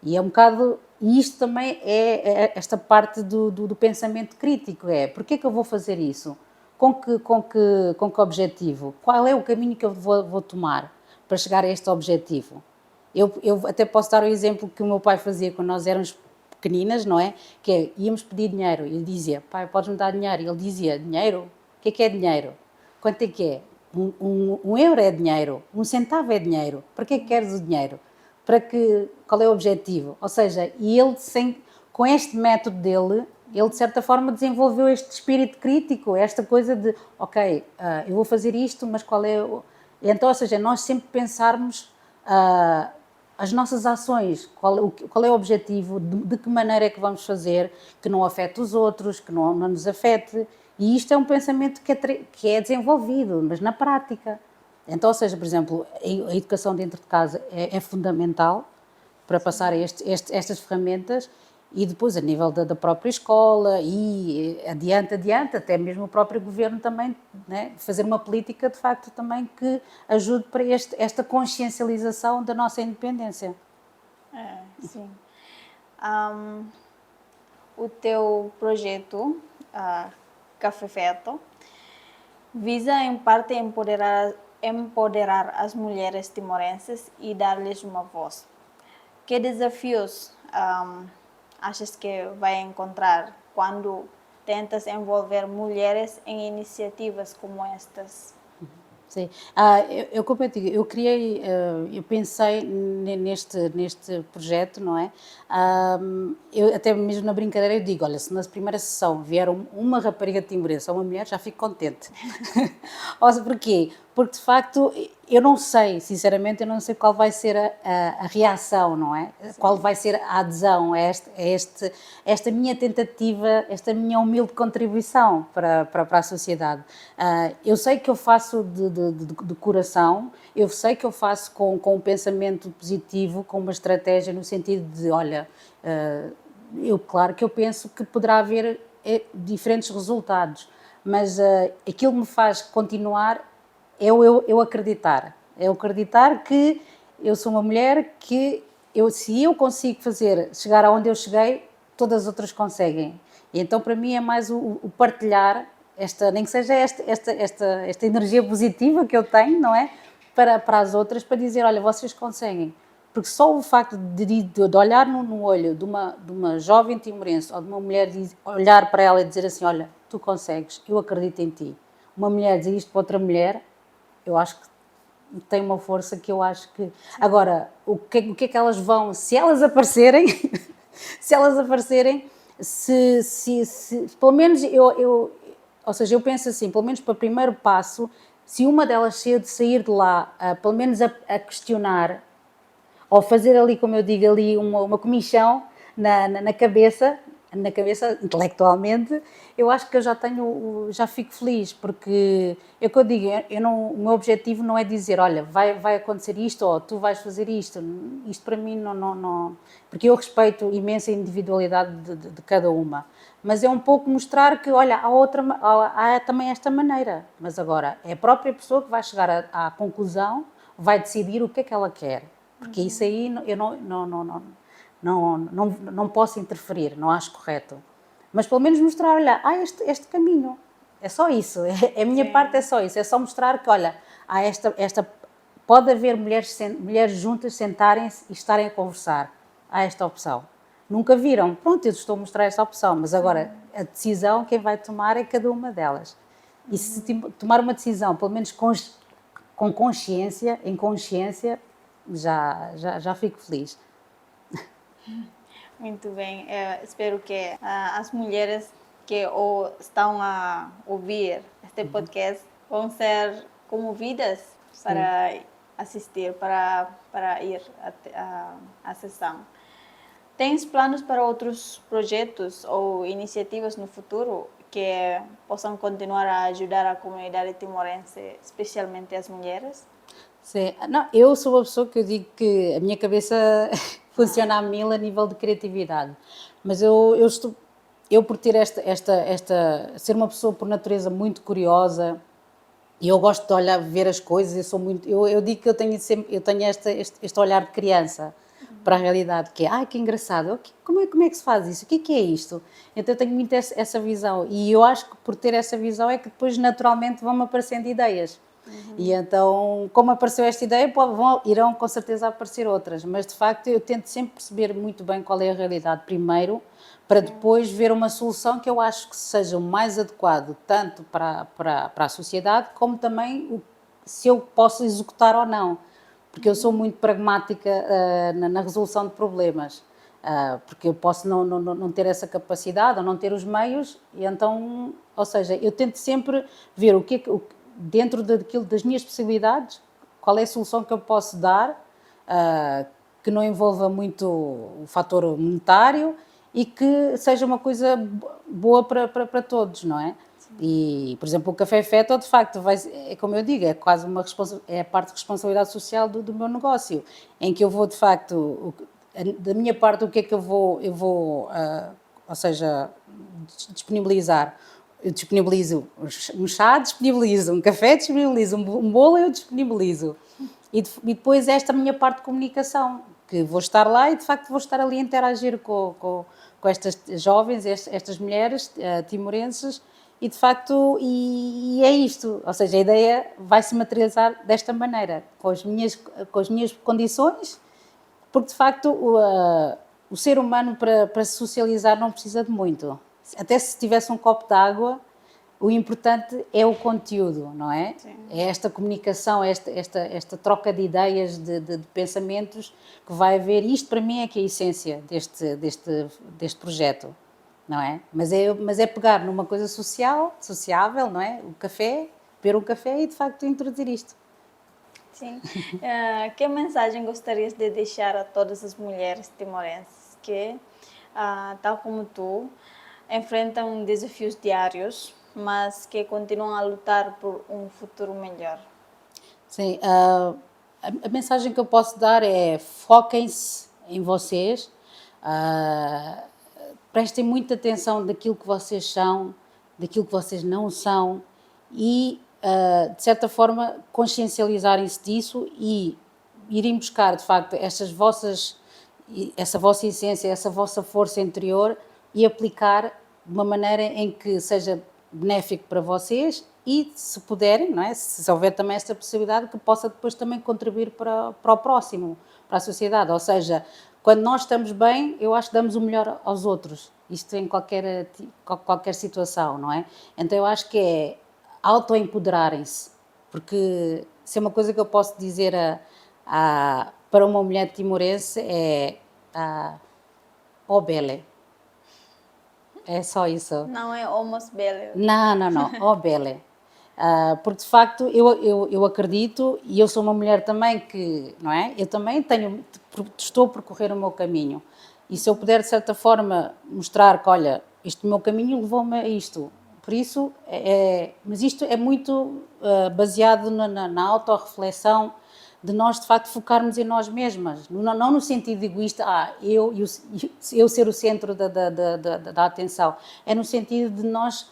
E é um bocado, e isto também é esta parte do pensamento crítico, porque é que eu vou fazer isso? Com que objetivo? Qual é o caminho que eu vou tomar para chegar a este objetivo? Eu até posso dar o exemplo que o meu pai fazia quando nós éramos pequeninas, não é? Que é, íamos pedir dinheiro, e ele dizia, pai, podes-me dar dinheiro? E ele dizia, dinheiro? O que é dinheiro? Quanto é que é? Um euro é dinheiro, um centavo é dinheiro. Para que é que queres o dinheiro? Qual é o objetivo? Ou seja, e ele, com este método dele, ele de certa forma desenvolveu este espírito crítico, esta coisa de, ok, eu vou fazer isto, mas qual é o... Então, ou seja, nós sempre pensarmos as nossas ações, qual é o objetivo, de que maneira é que vamos fazer, que não afete os outros, que não nos afete, e isto é um pensamento que é desenvolvido, mas na prática. Então, ou seja, por exemplo, a educação dentro de casa é fundamental para passar estas ferramentas e depois a nível da própria escola e adiante, até mesmo o próprio governo também, né, fazer uma política de facto também que ajude para esta consciencialização da nossa independência. Sim. O teu projeto, Café Feto, visa em parte empoderar as mulheres timorenses e dar-lhes uma voz. Que desafios achas que vai encontrar quando tentas envolver mulheres em iniciativas como estas? Sim. Como eu digo, eu criei, eu pensei neste projeto, não é? Eu até mesmo na brincadeira eu digo, olha, se na primeira sessão vier uma rapariga de Timborense ou uma mulher, já fico contente. Ou seja, porquê? Porque de facto eu não sei, sinceramente, eu não sei qual vai ser a reação, não é? Sim. Qual vai ser a adesão a esta minha tentativa, esta minha humilde contribuição para a sociedade. Eu sei que eu faço de coração, eu sei que eu faço com um pensamento positivo, com uma estratégia no sentido de, olha, claro que eu penso que poderá haver diferentes resultados, mas aquilo que me faz continuar é eu acreditar. É eu acreditar que eu sou uma mulher que, se eu consigo chegar aonde eu cheguei, todas as outras conseguem. E então, para mim, é mais o partilhar, nem que seja esta energia positiva que eu tenho, não é? Para as outras, para dizer, olha, vocês conseguem. Porque só o facto de olhar no olho de uma jovem timorense ou de uma mulher, olhar para ela e dizer assim, olha, tu consegues, eu acredito em ti. Uma mulher dizer isto para outra mulher, eu acho que tem uma força que eu acho que... Agora, o que é que elas vão... Se elas aparecerem, se elas aparecerem, pelo menos ou seja, eu penso assim, pelo menos para o primeiro passo, se uma delas sair de lá, pelo menos a questionar, ou fazer ali, como eu digo, ali uma comichão na cabeça intelectualmente, eu acho que eu já fico feliz, porque é o que eu digo, o meu objetivo não é dizer, olha, vai acontecer isto, ou tu vais fazer isto para mim não, porque eu respeito imenso a individualidade de cada uma, mas é um pouco mostrar que, olha, há também esta maneira, mas agora é a própria pessoa que vai chegar à conclusão, vai decidir o que é que ela quer, porque isso aí eu não posso interferir, não acho correto. Mas pelo menos mostrar, olha, este caminho. É só isso. A minha parte é só isso. É só mostrar que, olha, pode haver mulheres juntas sentarem-se e estarem a conversar. Há esta opção. Nunca viram. Pronto, eu estou a mostrar esta opção. Mas agora, a decisão, quem vai tomar é cada uma delas. E se tomar uma decisão, pelo menos com consciência, em consciência, já fico feliz. Muito bem. Espero que as mulheres que estão a ouvir este podcast vão ser comovidas para assistir, para ir à sessão. Tens planos para outros projetos ou iniciativas no futuro que possam continuar a ajudar a comunidade timorense, especialmente as mulheres? Sim. Não, eu sou uma pessoa que eu digo que a minha cabeça funciona a mil a nível de criatividade, mas eu por ter ser uma pessoa por natureza muito curiosa, e eu gosto de olhar, ver as coisas, eu digo que eu tenho este olhar de criança para a realidade, que é, que engraçado, como é que se faz isso? O que é isto? Então eu tenho muito essa visão, e eu acho que por ter essa visão é que depois naturalmente vão-me aparecendo ideias. E então, como apareceu esta ideia, irão com certeza aparecer outras, mas de facto eu tento sempre perceber muito bem qual é a realidade primeiro, para depois ver uma solução que eu acho que seja o mais adequado, tanto para a sociedade, como também se eu posso executar ou não, porque eu sou muito pragmática na resolução de problemas, porque eu posso não ter essa capacidade ou não ter os meios, e então, ou seja, eu tento sempre ver dentro das minhas possibilidades, qual é a solução que eu posso dar, que não envolva muito o fator monetário e que seja uma coisa boa para todos, não é? Sim. E, por exemplo, o Café Feta, de facto, é como eu digo, é quase é a parte de responsabilidade social do meu negócio, em que eu vou, de facto, da minha parte, o que é que eu vou ou seja, disponibilizar? Eu disponibilizo um chá, disponibilizo um café, disponibilizo um bolo, eu disponibilizo. E depois esta minha parte de comunicação, que vou estar lá e de facto vou estar ali a interagir com estas jovens, estas mulheres timorenses, e de facto e é isto, ou seja, a ideia vai se materializar desta maneira, com as minhas condições, porque de facto o ser humano para se socializar não precisa de muito. Até se tivesse um copo de água, O importante é o conteúdo, não é? Sim. É esta comunicação, esta troca de ideias, de pensamentos que vai haver. Isto para mim é que é a essência deste projeto, não é? Mas é pegar numa coisa sociável, não é? O café, beber um café e de facto introduzir isto. Sim. Que mensagem gostarias de deixar a todas as mulheres timorenses que, tal como tu, enfrentam desafios diários, mas que continuam a lutar por um futuro melhor? Sim, a mensagem que eu posso dar é foquem-se em vocês, prestem muita atenção daquilo que vocês são, daquilo que vocês não são e, de certa forma, consciencializarem-se disso e irem buscar, de facto, essa vossa essência, essa vossa força interior e aplicar de uma maneira em que seja benéfico para vocês e, se puderem, não é? Se houver também esta possibilidade, que possa depois também contribuir para o próximo, para a sociedade. Ou seja, quando nós estamos bem, eu acho que damos o melhor aos outros. Isto em qualquer situação, não é? Então eu acho que é autoempoderarem-se, porque se é uma coisa que eu posso dizer para uma mulher timorense é "Oh belle". É só isso. Não é almost belly. Não. Oh belle. Porque de facto eu acredito e eu sou uma mulher também que, não é? Eu também estou a percorrer o meu caminho. E se eu puder de certa forma mostrar que, olha, este meu caminho levou-me a isto. Por isso, mas isto é muito baseado na autorreflexão de nós de facto focarmos em nós mesmas, não no sentido egoísta, eu ser o centro da atenção, é no sentido de nós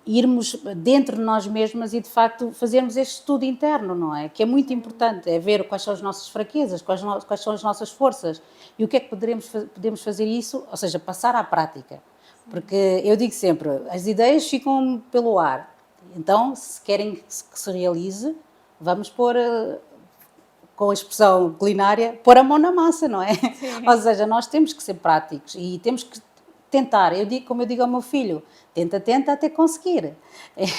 irmos dentro de nós mesmas e de facto fazermos este estudo interno, não é? Que é muito importante, é ver quais são as nossas fraquezas, quais são as nossas forças e o que é que podemos fazer isso, ou seja, passar à prática. Porque eu digo sempre, as ideias ficam pelo ar, então se querem que se realize, vamos pôr, com a expressão culinária, pôr a mão na massa, não é? Sim. Ou seja, nós temos que ser práticos e temos que tentar, como eu digo ao meu filho, tenta até conseguir.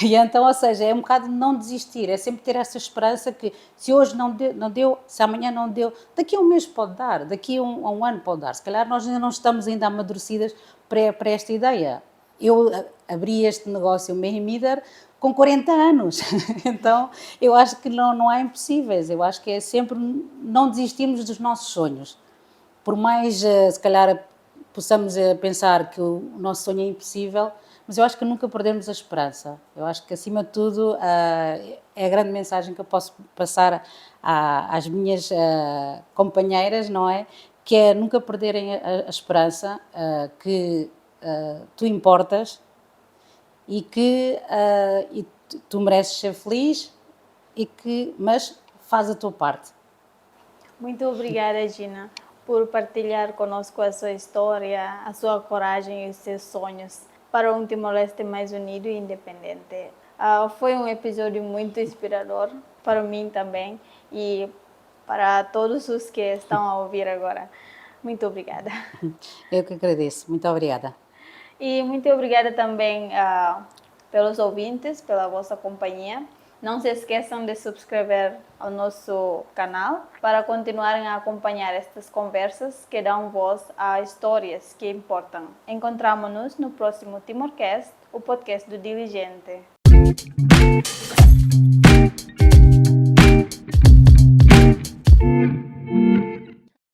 E então, ou seja, é um bocado de não desistir, é sempre ter essa esperança que se hoje não deu, se amanhã não deu, daqui a um mês pode dar, daqui a um ano pode dar. Se calhar nós ainda não estamos ainda amadurecidas para esta ideia. Eu abri este negócio, o Mehimider, com 40 anos, então eu acho que não há impossíveis, eu acho que é sempre não desistirmos dos nossos sonhos. Por mais, se calhar, possamos pensar que o nosso sonho é impossível, mas eu acho que nunca perdemos a esperança. Eu acho que, acima de tudo, é a grande mensagem que eu posso passar às minhas companheiras, não é? Que é nunca perderem a esperança, que tu importas e que tu mereces ser feliz, mas faz a tua parte. Muito obrigada, Gina, por partilhar conosco a sua história, a sua coragem e os seus sonhos para um Timor-Leste mais unido e independente. Foi um episódio muito inspirador para mim também e para todos os que estão a ouvir agora. Muito obrigada. Eu que agradeço. Muito obrigada. E muito obrigada também pelos ouvintes, pela vossa companhia. Não se esqueçam de subscrever ao nosso canal para continuarem a acompanhar estas conversas que dão voz a histórias que importam. Encontramos-nos no próximo Timorcast, o podcast do Diligente.